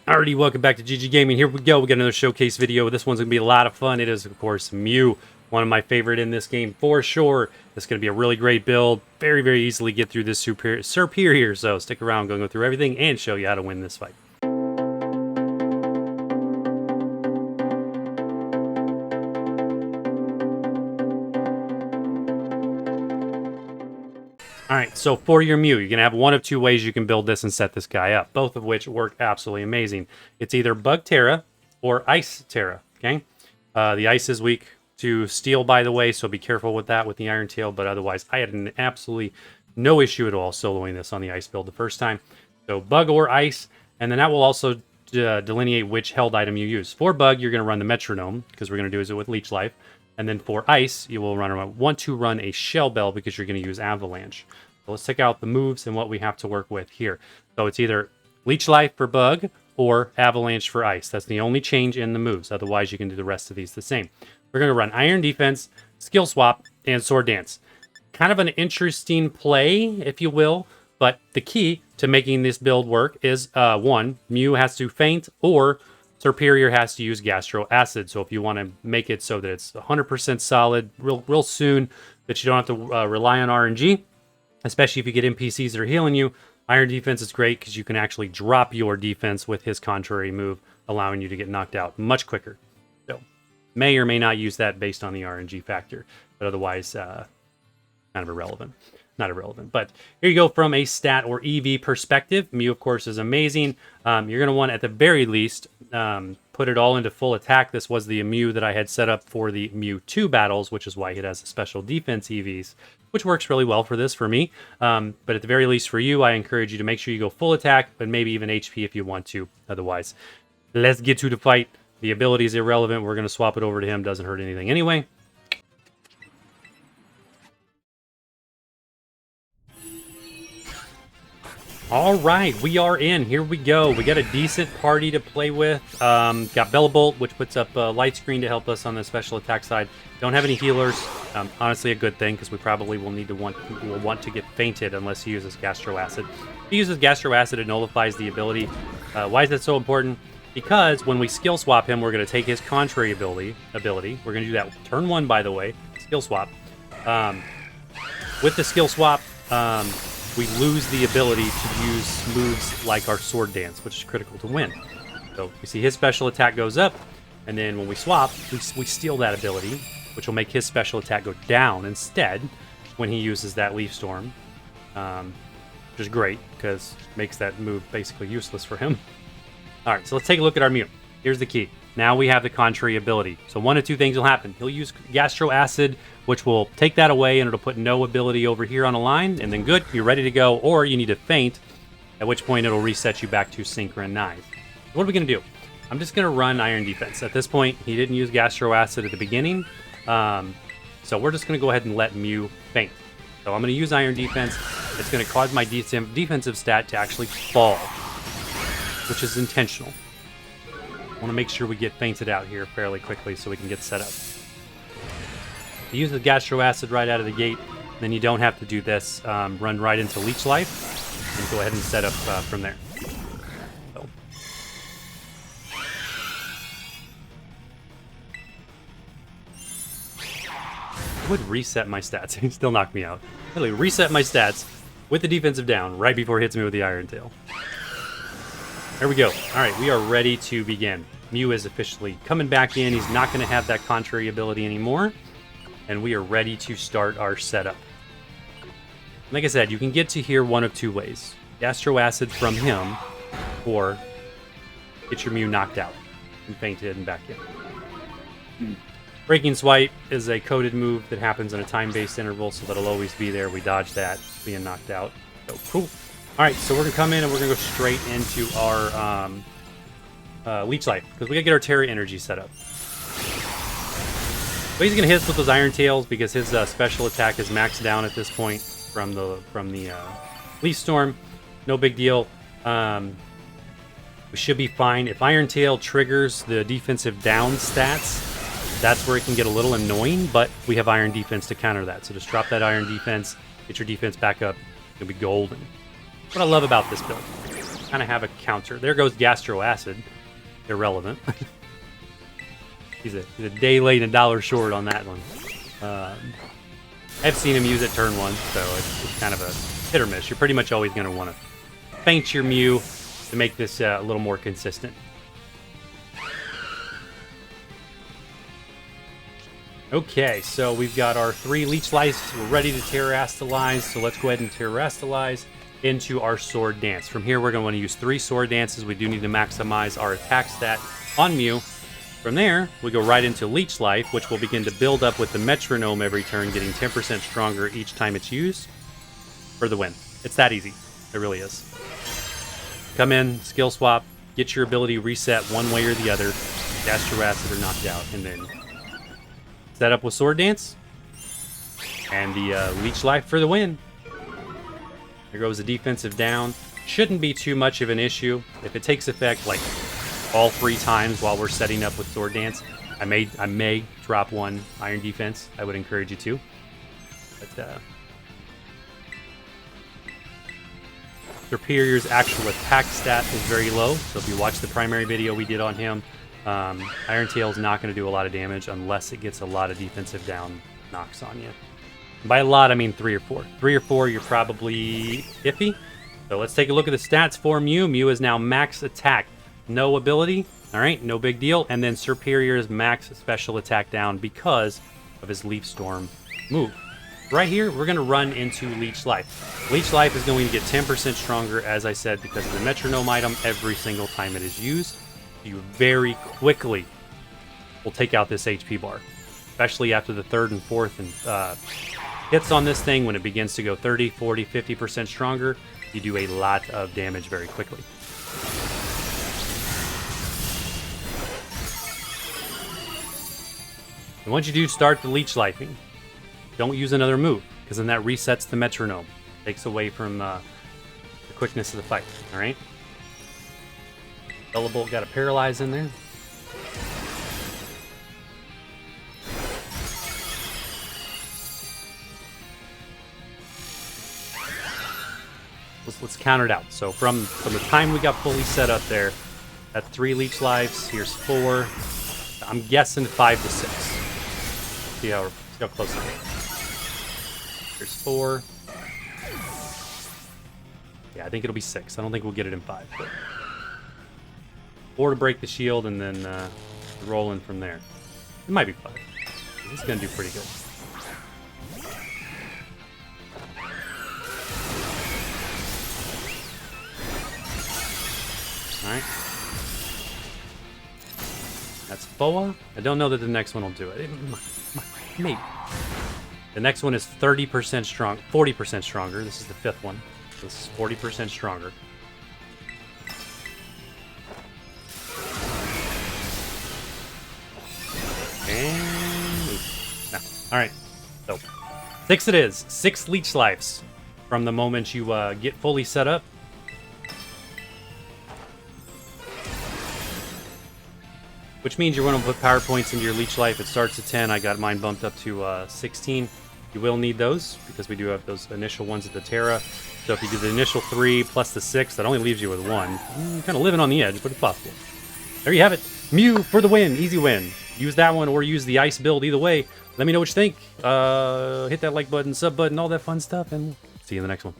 Alrighty, welcome back to gggaming. Here we go. We got another showcase video. This one's going to be a lot of fun. It is, of course, MEW. One of my favorite in this game for sure. It's going to be a really great build. Very, very easily get through this superior. So stick around. I'm going to go through everything and show you how to win this fight. Alright, so for your MEW, you're going to have one of two ways you can build this and set this guy up, both of which work absolutely amazing. It's either Bug Tera or Ice Tera, okay? The Ice is weak to Steel, by the way, so be careful with that with the Iron Tail, but otherwise, I had absolutely no issue at all soloing this on the Ice build the first time. So Bug or Ice, and then that will also delineate which held item you use. For Bug, you're going to run the Metronome, because we're going to do it with Leech Life. And then for Ice, you will want to run a Shell Bell because you're going to use Avalanche. So let's check out the moves and what we have to work with here. So it's either Leech Life for Bug or Avalanche for Ice. That's the only change in the moves. Otherwise, you can do the rest of these the same. We're going to run Iron Defense, Skill Swap, and Sword Dance. Kind of an interesting play, if you will. But the key to making this build work is, one, MEW has to feint or SERPERIOR has to use Gastro Acid. So if you want to make it so that it's 100% solid real soon, that you don't have to rely on RNG, especially if you get NPCs that are healing you, Iron Defense is great because you can actually drop your defense with his contrary move, allowing you to get knocked out much quicker. So may or may not use that based on the RNG factor, but otherwise kind of irrelevant. Not irrelevant, but here you go from a stat or EV perspective. MEW, of course, is amazing. You're going to want, at the very least, put it all into full attack. This was the MEW that I had set up for the MEW 2 battles, which is why it has a special defense EVs, which works really well for this for me. But at the very least for you, I encourage you to make sure you go full attack, but maybe even HP if you want to. Otherwise, let's get to the fight. The ability is irrelevant. We're going to swap it over to him. Doesn't hurt anything anyway. All right, we are in. Here we go. We got a decent party to play with. Got Bella Bolt, which puts up a light screen to help us on the special attack side. Don't have any healers. Honestly, a good thing because we probably will want to get fainted unless he uses Gastro Acid. If he uses Gastro Acid, it nullifies the ability. Why is that so important? Because when we skill swap him, we're going to take his contrary ability. We're going to do that turn 1, by the way. Skill swap. With the skill swap, we lose the ability to use moves like our Sword Dance, which is critical to win. So you see his special attack goes up, and then when we swap, we steal that ability, which will make his special attack go down instead when he uses that Leaf Storm, which is great because it makes that move basically useless for him. All right, so let's take a look at our MEW. Here's the key. Now we have the contrary ability. So one of two things will happen. He'll use Gastro Acid, which will take that away, and it'll put no ability over here on a line, and then good, you're ready to go, or you need to feint, at which point it'll reset you back to synchronized. What are we going to do? I'm just going to run Iron Defense. At this point, he didn't use Gastro Acid at the beginning, so we're just going to go ahead and let MEW feint. So I'm going to use Iron Defense. It's going to cause my defensive stat to actually fall, which is intentional. I want to make sure we get feinted out here fairly quickly so we can get set up. You use the Gastro Acid right out of the gate, then you don't have to do this. Run right into Leech Life and go ahead and set up from there. So. I would reset my stats. He still knocked me out. Literally reset my stats with the defensive down right before he hits me with the Iron Tail. There we go. All right, we are ready to begin. MEW is officially coming back in. He's not going to have that contrary ability anymore. And we are ready to start our setup. Like I said, you can get to here one of two ways. Gastro Acid from him, or get your MEW knocked out and fainted and back in. Breaking Swipe is a coded move that happens in a time-based interval, so that'll always be there. We dodge that, being knocked out. So cool. All right, so we're going to come in and we're going to go straight into our Leech Life, because we got to get our Terra Energy set up. But he's going to hit us with those Iron Tails because his special attack is maxed down at this point from the Leaf Storm. No big deal. We should be fine. If Iron Tail triggers the defensive down stats, that's where it can get a little annoying, but we have Iron Defense to counter that. So just drop that Iron Defense, get your defense back up. You'll be golden. What I love about this build kind of have a counter. There goes Gastro Acid. Irrelevant. he's a day late and a dollar short on that one. I've seen him use it turn 1, so it's kind of a hit or miss. You're pretty much always going to want to feint your Mew to make this a little more consistent. Okay, so we've got our 3 Leech Lights. We're ready to Terrastalize, so let's go ahead and Terrastalize into our Sword Dance. From here, we're going to want to use 3 Sword Dances. We do need to maximize our attack stat on Mew. From there, we go right into Leech Life, which will begin to build up with the Metronome every turn, getting 10% stronger each time it's used for the win. It's that easy. It really is. Come in, skill swap, get your ability reset one way or the other, cast your acid or knocked out, and then set up with Sword Dance, and the Leech Life for the win. There goes the defensive down. Shouldn't be too much of an issue. If it takes effect like all 3 times while we're setting up with Sword Dance, I may drop 1 Iron Defense. I would encourage you to. But Serperior's actual attack stat is very low, so if you watch the primary video we did on him, Iron Tail's not going to do a lot of damage unless it gets a lot of defensive down knocks on you. By a lot, I mean 3 or 4. 3 or 4, you're probably iffy. So let's take a look at the stats for Mew. Mew is now max attack, no ability. All right, no big deal. And then Serperior's max special attack down because of his Leaf Storm move. Right here, we're going to run into Leech Life. Leech Life is going to get 10% stronger, as I said, because of the Metronome item every single time it is used. You very quickly will take out this HP bar, especially after the 3rd and 4th and hits on this thing. When it begins to go 30, 40, 50% stronger, you do a lot of damage very quickly. And once you do start the Leech Lifing, don't use another move, because then that resets the Metronome. Takes away from the quickness of the fight, all right? Thunderbolt got a Paralyze in there. Let's counter it out. So from the time we got fully set up there, that's 3 Leech Lives. Here's 4. I'm guessing 5 to 6. See how close it is. Here's 4. Yeah, I think it'll be 6. I don't think we'll get it in 5. But 4 to break the shield, and then roll in from there. It might be 5. He's going to do pretty good. Alright. That's Boa. I don't know that the next one will do it. Maybe. The next one is 30% strong, 40% stronger. This is the 5th one. This is 40% stronger. And no. Alright. So 6 it is. 6 Leech Lives from the moment you get fully set up. Which means you're going to put power points into your Leech Life. It starts at 10. I got mine bumped up to 16. You will need those because we do have those initial ones at the Terra. So if you do the initial 3 plus the 6, that only leaves you with 1. You're kind of living on the edge, but it's possible. There you have it. Mew for the win. Easy win. Use that one or use the ice build. Either way, let me know what you think. Hit that like button, sub button, all that fun stuff, and see you in the next one.